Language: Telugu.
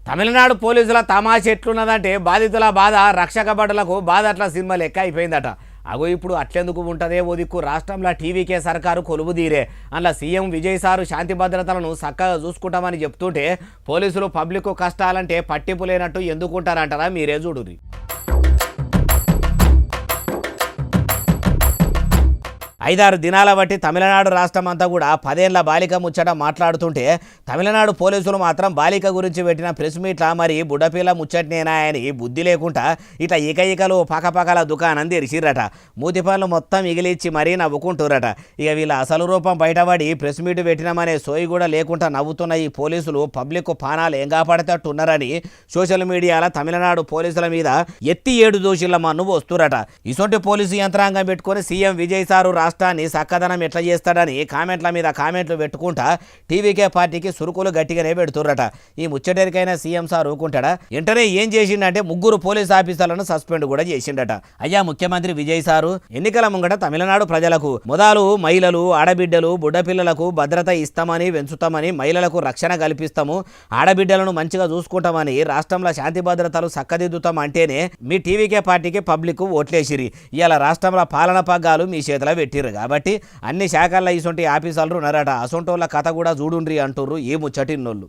తమిళనాడు పోలీసుల తమాషా ఎట్లున్నదంటే బాధితుల బాధ రక్షక భటులకు బాధ అట్లా సినిమా లెక్క అయిపోయిందట. అగో ఇప్పుడు అట్లెందుకు ఉంటదే ఓ దిక్కు రాష్ట్రంలో టీవీకే సర్కారు కొలువు తీరే అందులో సీఎం విజయ్ సారు శాంతి భద్రతలను చక్కగా చూసుకుంటామని చెప్తుంటే పోలీసులు పబ్లిక్ కష్టాలంటే పట్టింపు లేనట్టు ఎందుకుంటారంటారా మీరే చూడురి. 5-6 దినాల బట్టి తమిళనాడు రాష్ట్రం అంతా కూడా 10 ఏళ్ల బాలిక ముచ్చట మాట్లాడుతుంటే తమిళనాడు పోలీసులు మాత్రం బాలిక గురించి పెట్టిన ప్రెస్ మీట్లా మరి బుడ్డపిల్ల ముచ్చటనేనా అని బుద్ధి లేకుండా ఇట్లా ఈకలు పక్కపక్కల దుకాణం తెరిచిర్రట. మూతి పనులు మొత్తం మిగిలిచ్చి మరీ నవ్వుకుంటురట. ఇక వీళ్ళ అసలు రూపం బయటపడి ప్రెస్ మీట్ పెట్టినామనే సోయి కూడా లేకుండా నవ్వుతున్న ఈ పోలీసులు పబ్లిక్ పానాలు ఏం కాపాడతట్టున్నారని సోషల్ మీడియాలో తమిళనాడు పోలీసుల మీద ఎత్తి 7 దోషుల మన్ను వస్తురట. ఇసొంటి పోలీసు యంత్రాంగం పెట్టుకొని సీఎం విజయ్ సారు రాష్ట్రాన్ని చక్కదనం ఎట్లా చేస్తాడని కామెంట్ల మీద కామెంట్లు పెట్టుకుంటా టీవీకే పార్టీకి సురుకులు గట్టిగానే పెడుతుర్రట. ఈ ముచ్చటరికైనా సీఎం సార్ ఊరుకుంటాడా? వెంటనే ఏం చేసిండంటే 3 పోలీస్ ఆఫీసర్లను సస్పెండ్ కూడా చేసిండట. అయ్యా ముఖ్యమంత్రి విజయ్ సారు, ఎన్నికల ముంగట తమిళనాడు ప్రజలకు మొదలు మహిళలు ఆడబిడ్డలు బుడ్డపిల్లలకు భద్రత ఇస్తామని పెంచుతామని మహిళలకు రక్షణ కల్పిస్తాము ఆడబిడ్డలను మంచిగా చూసుకుంటామని రాష్ట్రంలో శాంతి భద్రతలు చక్కదిద్దుతాం అంటేనే మీ టీవీకే పార్టీకి పబ్లిక్ ఓట్లేసిరి. ఇవాళ రాష్ట్రంలో పాలన పగ్గాలు మీ చేతిలో పెట్టిర్రు కాబట్టి అన్ని శాఖల్లో ఇసొంటి ఆఫీసర్లు ఉన్నారట. అసొంటోళ్ళ కథ కూడా చూడుండ్రి అంటుర్రు ఈ ముచ్చటిన్నోళ్ళు.